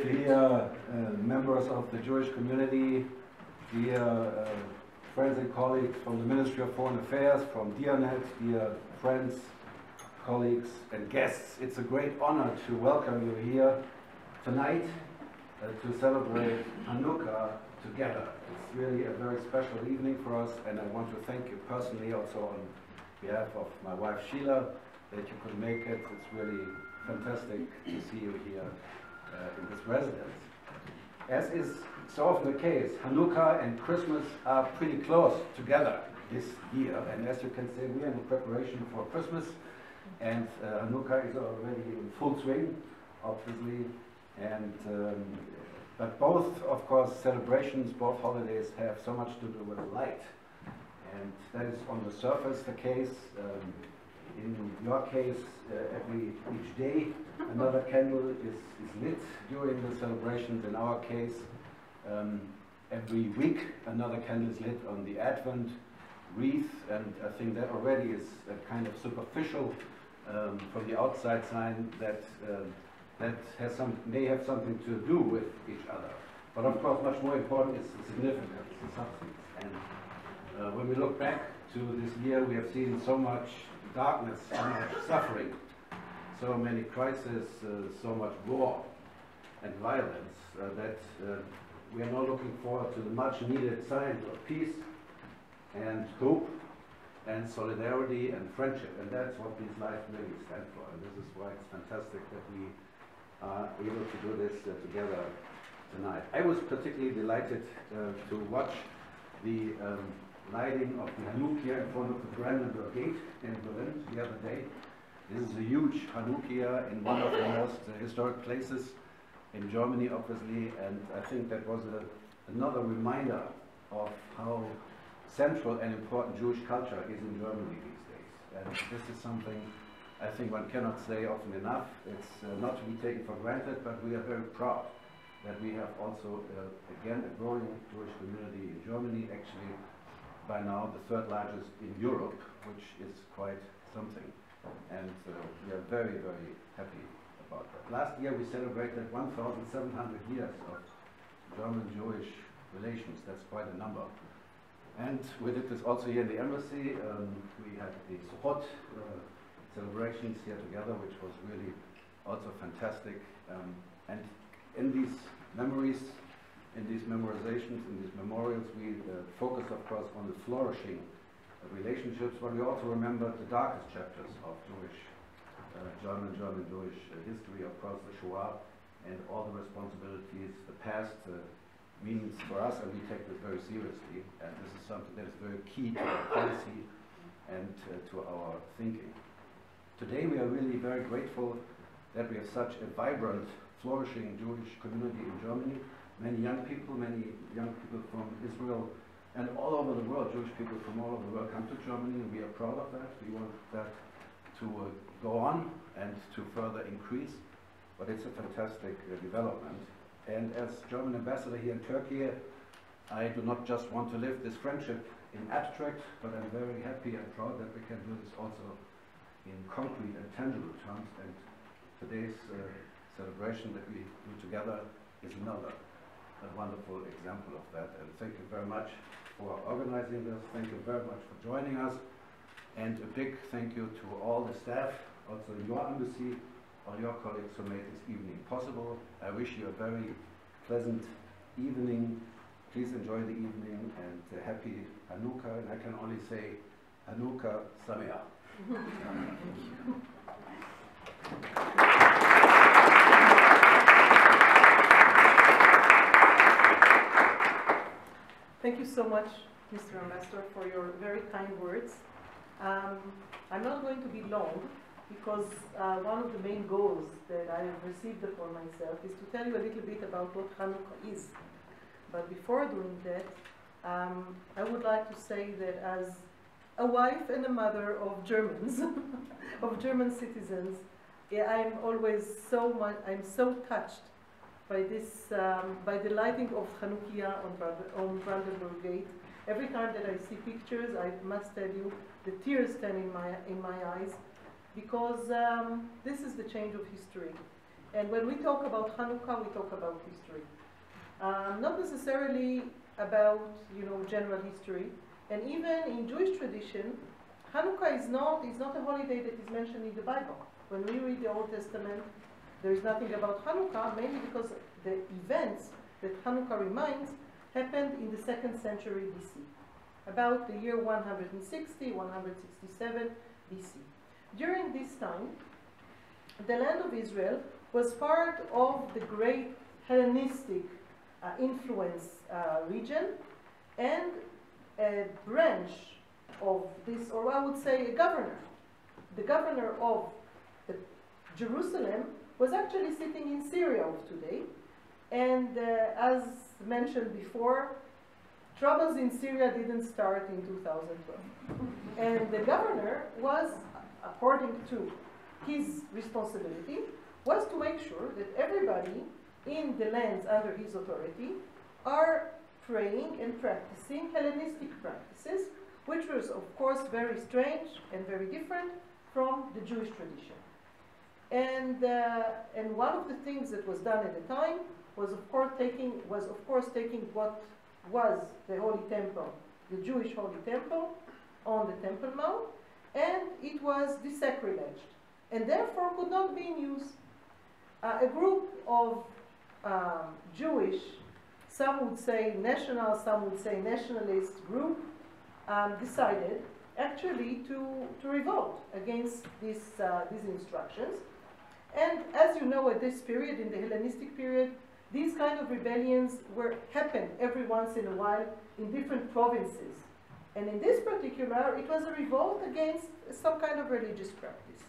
dear members of the Jewish community, dear friends and colleagues from the Ministry of Foreign Affairs, from DIANET, dear friends, colleagues and guests. It's a great honor to welcome you here tonight to celebrate Hanukkah together. It's really a very special evening for us, and I want to thank you personally also on behalf of my wife Sheila that you could make it. It's really fantastic to see you here in this residence. As is so often the case, Hanukkah and Christmas are pretty close together this year, and as you can see, we are in preparation for Christmas, and Hanukkah is already in full swing, obviously, and but both, of course, celebrations, both holidays have so much to do with light, and that is on the surface the case. In your case, each day another candle is lit during the celebrations. In our case, every week another candle is lit on the Advent wreath, and I think that already is a kind of superficial from the outside sign that that may have something to do with each other. But of course, much more important is the significance, the substance. And when we look back to this year, we have seen so much darkness, so much suffering, so many crises, so much war and violence that we are now looking forward to the much needed signs of peace and hope and solidarity and friendship, and that's what these lights really stand for, and this is why it's fantastic that we are able to do this together tonight. I was particularly delighted to watch the lighting of the Hanukah in front of the Brandenburg Gate in Berlin the other day. This is a huge Hanukah in one of the most historic places in Germany, obviously, and I think that was another reminder of how central and important Jewish culture is in Germany these days. And this is something I think one cannot say often enough. It's not to be taken for granted, but we are very proud that we have also, again, a growing Jewish community in Germany, actually by now the third largest in Europe, which is quite something. And we are very, very happy about that. Last year we celebrated 1,700 years of German-Jewish relations. That's quite a number. And we did this also here in the embassy. We had the Sukkot celebrations here together, which was really also fantastic. And in these memories, in these memorizations, in these memorials, we focus, of course, on the flourishing relationships, but we also remember the darkest chapters of Jewish, German-Jewish history, of course, the Shoah, and all the responsibilities the past means for us, and we take this very seriously, and this is something that is very key to our policy and to our thinking. Today we are really very grateful that we have such a vibrant, flourishing Jewish community in Germany. Many young people from Israel and all over the world, Jewish people from all over the world come to Germany, and we are proud of that. We want that to go on and to further increase, but it's a fantastic development. And as German ambassador here in Turkey, I do not just want to live this friendship in abstract, but I'm very happy and proud that we can do this also in concrete and tangible terms, and today's celebration that we do together is another wonderful example of that. And thank you very much for organizing this. Thank you very much for joining us. And a big thank you to all the staff, also in your embassy, all your colleagues who made this evening possible. I wish you a very pleasant evening. Please enjoy the evening, and happy Hanukkah. And I can only say Hanukkah Sameach. Thank you so much, Mr. Ambassador, for your very kind words. I'm not going to be long, because one of the main goals that I have received for myself is to tell you a little bit about what Hanukkah is. But before doing that, I would like to say that as a wife and a mother of Germans, of German citizens, I'm so touched by this, by the lighting of Hanukah on Brandenburg Gate. Every time that I see pictures, I must tell you, the tears stand in my eyes, because this is the change of history. And when we talk about Hanukkah, we talk about history. Not necessarily about, general history. And even in Jewish tradition, Hanukkah is not a holiday that is mentioned in the Bible. When we read the Old Testament, there is nothing about Hanukkah, mainly because the events that Hanukkah reminds happened in the 2nd century BC, about the year 160, 167 BC. During this time, the land of Israel was part of the great Hellenistic influence region, and a branch of this, or I would say a governor. The governor of Jerusalem was actually sitting in Syria of today, and as mentioned before, troubles in Syria didn't start in 2012. And the governor was, according to his responsibility, was to make sure that everybody in the lands under his authority are praying and practicing Hellenistic practices, which was of course very strange and very different from the Jewish tradition. And one of the things that was done at the time was of course taking what was the Holy Temple, the Jewish Holy Temple, on the Temple Mount, and it was desacrilleged, and therefore could not be in use. A group of Jewish, some would say national, some would say nationalist group, decided actually to revolt against these instructions. And as you know, at this period, in the Hellenistic period, these kind of rebellions happened every once in a while in different provinces. And in this particular, it was a revolt against some kind of religious practice.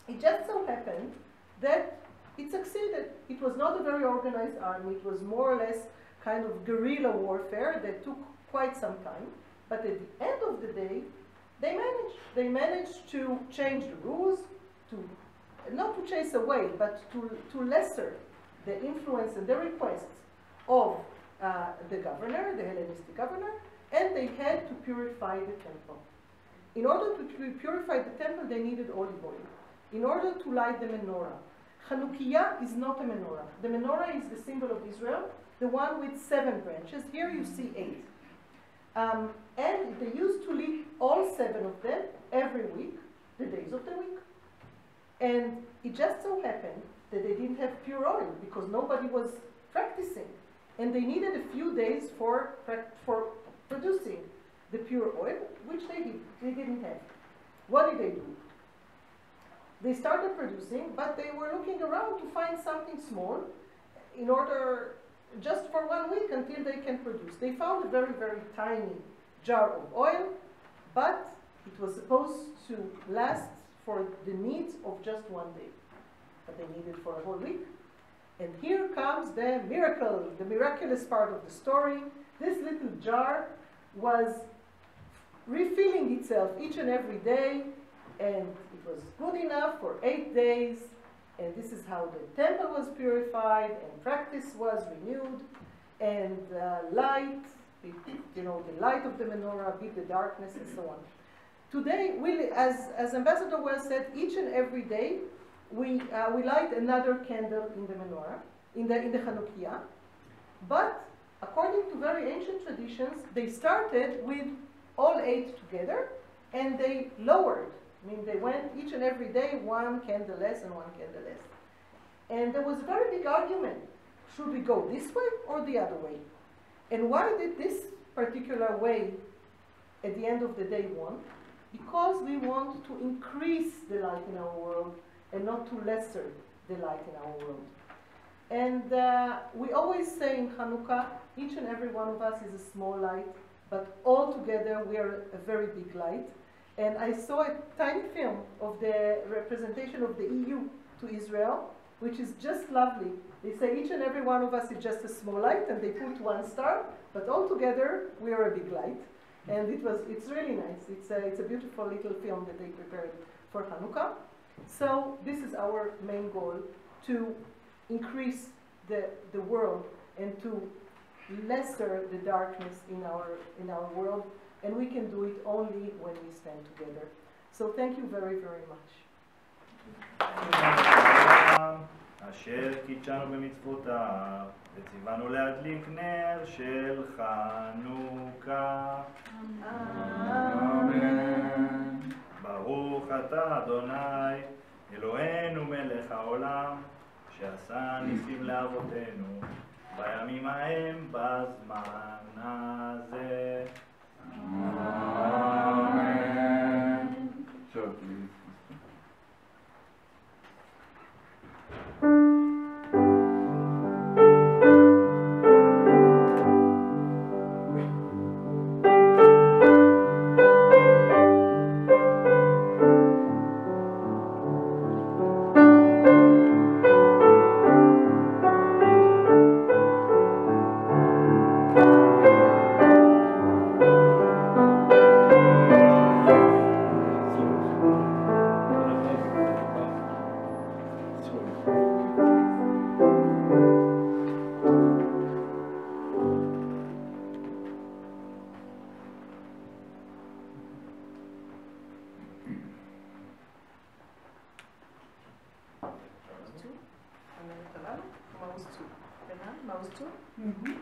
It just so happened that it succeeded. It was not a very organized army. It was more or less kind of guerrilla warfare that took quite some time. But at the end of the day, they managed. They managed to change the rules, not to chase away, but to lesser the influence and the requests of the governor, the Hellenistic governor, and they had to purify the temple. In order to purify the temple, they needed olive oil. In order to light the menorah. Chanukiah is not a menorah. The menorah is the symbol of Israel, the one with 7 branches. Here you see 8. And they used to lit all 7 of them every week, the days of the week. And it just so happened that they didn't have pure oil because nobody was practicing. And they needed a few days for producing the pure oil, which they didn't have. What did they do? They started producing, but they were looking around to find something small in order, just for 1 week until they can produce. They found a very, very tiny jar of oil, but it was supposed to last for the needs of just 1 day. But they needed for a whole week. And here comes the miracle, the miraculous part of the story. This little jar was refilling itself each and every day, and it was good enough for 8 days. And this is how the temple was purified, and practice was renewed, and light, the light of the menorah beat the darkness, and so on. Today, as Ambassador Wells said, each and every day we light another candle in the menorah, in the Hanukkiah. But according to very ancient traditions, they started with all 8 together, and they lowered. I mean, they went each and every day 1 candle less and 1 candle less. And there was a very big argument. Should we go this way or the other way? And why did this particular way, at the end of the day, won? Because we want to increase the light in our world and not to lesser the light in our world. And we always say in Hanukkah, each and every one of us is a small light, but all together we are a very big light. And I saw a tiny film of the representation of the EU to Israel, which is just lovely. They say each and every one of us is just a small light, and they put 1 star, but all together we are a big light. And it's really nice. It's a beautiful little film that they prepared for Hanukkah. So this is our main goal, to increase the world and to lesser the darkness in our world, and we can do it only when we stand together. So thank you very, very much. אשר קידשנו במצוותיו, וציוונו להדליק נר של חנוכה. Amen. ברוך אתה אדוני, אלוהינו מלך העולם, שעשה ניסים לאבותינו, בימים ההם בזמן הזה. Amen. Sure, please. Mouse 2.